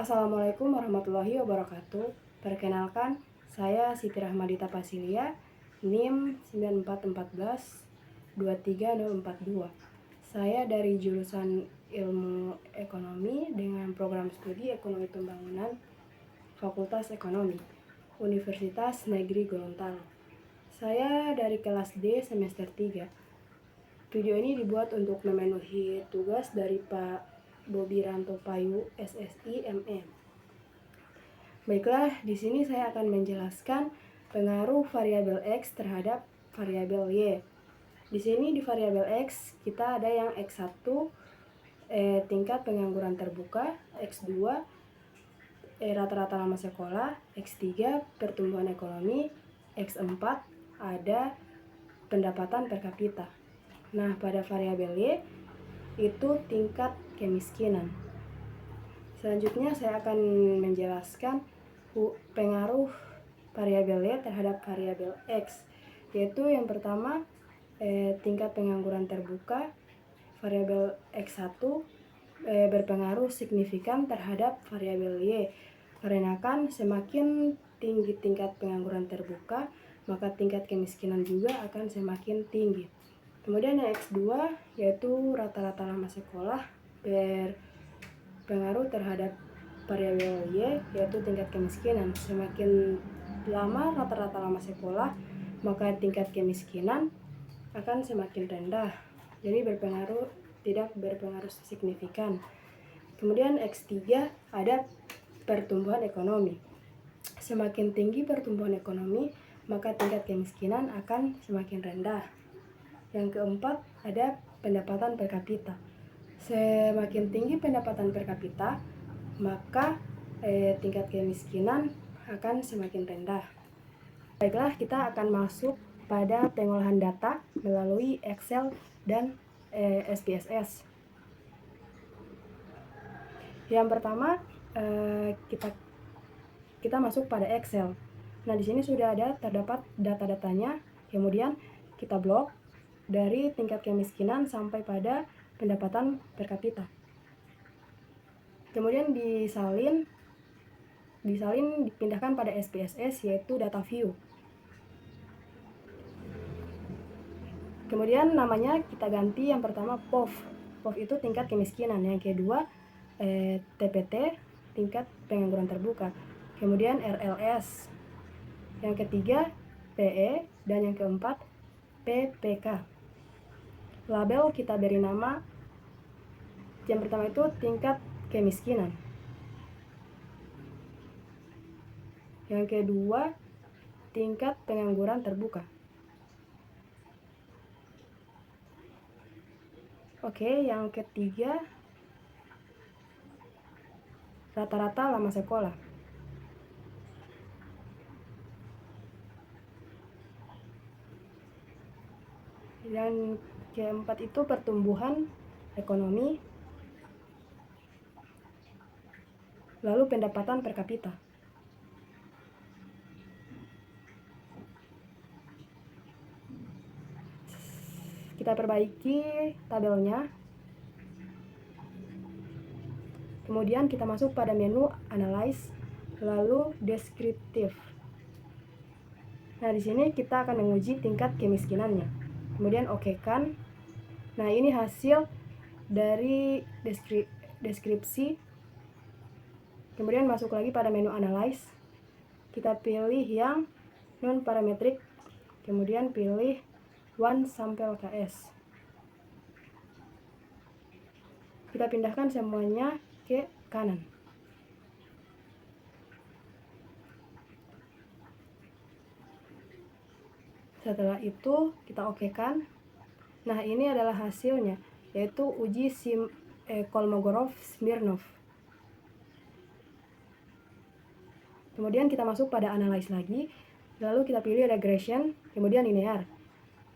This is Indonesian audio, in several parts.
Assalamualaikum warahmatullahi wabarakatuh. Perkenalkan, saya Siti Rahmadita Pasilia, NIM 941423042. Saya dari jurusan Ilmu Ekonomi dengan program studi Ekonomi Pembangunan Fakultas Ekonomi, Universitas Negeri Gorontalo. Saya dari kelas D semester 3. Video ini dibuat untuk memenuhi tugas dari Pak Bobi Rantopayu, SSI, MM. Baiklah, di sini saya akan menjelaskan pengaruh variabel X terhadap variabel Y. Di sini di variabel X kita ada yang X1 tingkat pengangguran terbuka, X2 rata-rata lama sekolah, X3 pertumbuhan ekonomi, X4 ada pendapatan per kapita. Nah, pada variabel Y itu tingkat kemiskinan. Selanjutnya saya akan menjelaskan pengaruh variabel Y terhadap variabel X, yaitu yang pertama tingkat pengangguran terbuka. Variabel X1 berpengaruh signifikan terhadap variabel Y, karena kan semakin tinggi tingkat pengangguran terbuka, maka tingkat kemiskinan juga akan semakin tinggi. Kemudian yang X2 yaitu rata-rata lama sekolah berpengaruh terhadap variabel Y, yaitu tingkat kemiskinan. Semakin lama rata-rata lama sekolah, maka tingkat kemiskinan akan semakin rendah. Jadi tidak berpengaruh signifikan. Kemudian X3 ada pertumbuhan ekonomi. Semakin tinggi pertumbuhan ekonomi, maka tingkat kemiskinan akan semakin rendah. Yang keempat ada pendapatan per kapita. Semakin tinggi pendapatan per kapita, maka tingkat kemiskinan akan semakin rendah. Baiklah, kita akan masuk pada pengolahan data melalui Excel dan SPSS. Yang pertama kita masuk pada Excel. Nah, di sini sudah terdapat data-datanya. Kemudian kita blok dari tingkat kemiskinan sampai pada pendapatan per kapita. Kemudian disalin dipindahkan pada SPSS, yaitu data view. Kemudian namanya kita ganti, yang pertama POV. POV itu tingkat kemiskinan, yang kedua TPT tingkat pengangguran terbuka, kemudian RLS, yang ketiga PE, dan yang keempat PPK. Label kita beri nama, yang pertama itu tingkat kemiskinan, yang kedua tingkat pengangguran terbuka. Oke, yang ketiga rata-rata lama sekolah. Dan keempat itu pertumbuhan ekonomi, lalu pendapatan per kapita. Kita perbaiki tabelnya. Kemudian kita masuk pada menu Analyze, lalu Deskriptif. Nah, di sini kita akan menguji tingkat kemiskinannya. Kemudian okekan. Nah, ini hasil dari deskripsi. Kemudian masuk lagi pada menu Analyze. Kita pilih yang non parametrik. Kemudian pilih One Sample KS. Kita pindahkan semuanya ke kanan. Setelah itu kita okekan. Nah, ini adalah hasilnya, yaitu uji Kolmogorov-Smirnov. Kemudian kita masuk pada Analyze lagi, lalu kita pilih Regression, kemudian Linear.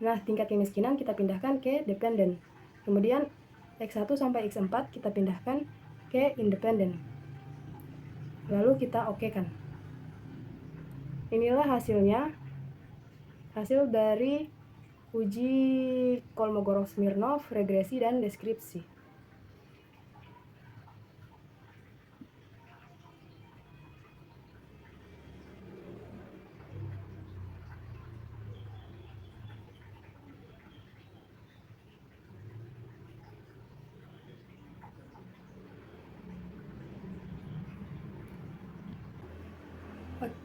Nah, tingkat kemiskinan kita pindahkan ke Dependent. Kemudian X1 sampai X4 kita pindahkan ke Independent. Lalu kita okekan. Inilah hasilnya. Hasil dari uji Kolmogorov-Smirnov, regresi dan deskripsi.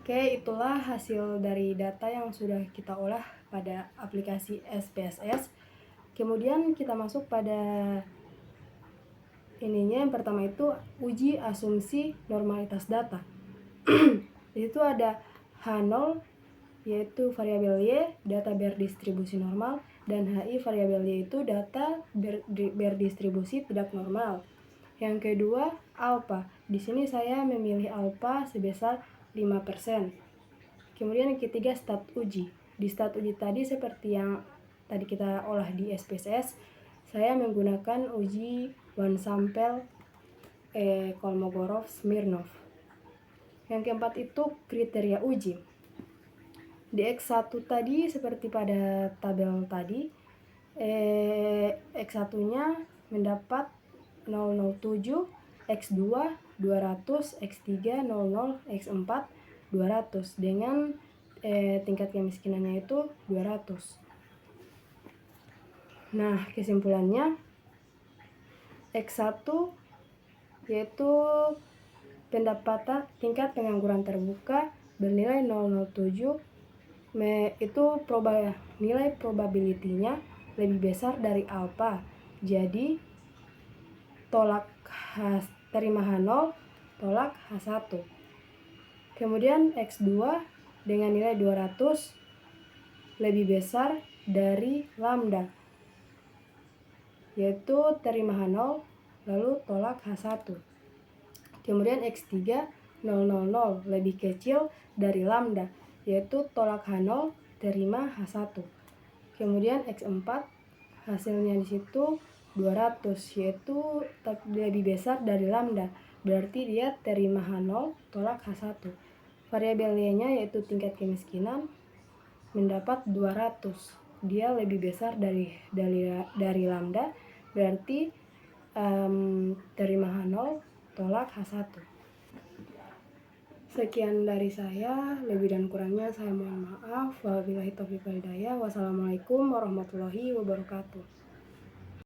Oke, itulah hasil dari data yang sudah kita olah pada aplikasi SPSS. Kemudian kita masuk pada ininya. Yang pertama itu uji asumsi normalitas data. Di situ ada H0 yaitu variabel Y, data berdistribusi normal, dan HI variabel Y itu data berdistribusi tidak normal. Yang kedua, alpha. Di sini saya memilih alpha sebesar 5%. Kemudian yang ketiga, stat uji. Di stat uji tadi seperti yang tadi kita olah di SPSS, saya menggunakan uji one sample Kolmogorov-Smirnov. Yang keempat itu kriteria uji. Di X1 tadi seperti pada tabel tadi, X1-nya mendapat 007, X2 200, X3 00, X4 200 dengan tingkat kemiskinannya itu 200. Nah, kesimpulannya X1 yaitu pendapatan tingkat pengangguran terbuka bernilai 007, itu nilai probability-nya lebih besar dari alpha. Jadi terima H0 tolak H1. Kemudian X2 dengan nilai 200 lebih besar dari lambda, yaitu terima H0 lalu tolak H1. Kemudian X3 000 lebih kecil dari lambda, yaitu tolak H0 terima H1. Kemudian X4 hasilnya di situ 200, yaitu lebih besar dari lambda, berarti dia terima H0 tolak H1. Variabel Y-nya yaitu tingkat kemiskinan mendapat 200, dia lebih besar dari lambda, berarti terima H0 tolak H1. Sekian dari saya, lebih dan kurangnya saya mohon maaf. Wabillahi taufiq wal hidayah. Wassalamualaikum warahmatullahi wabarakatuh.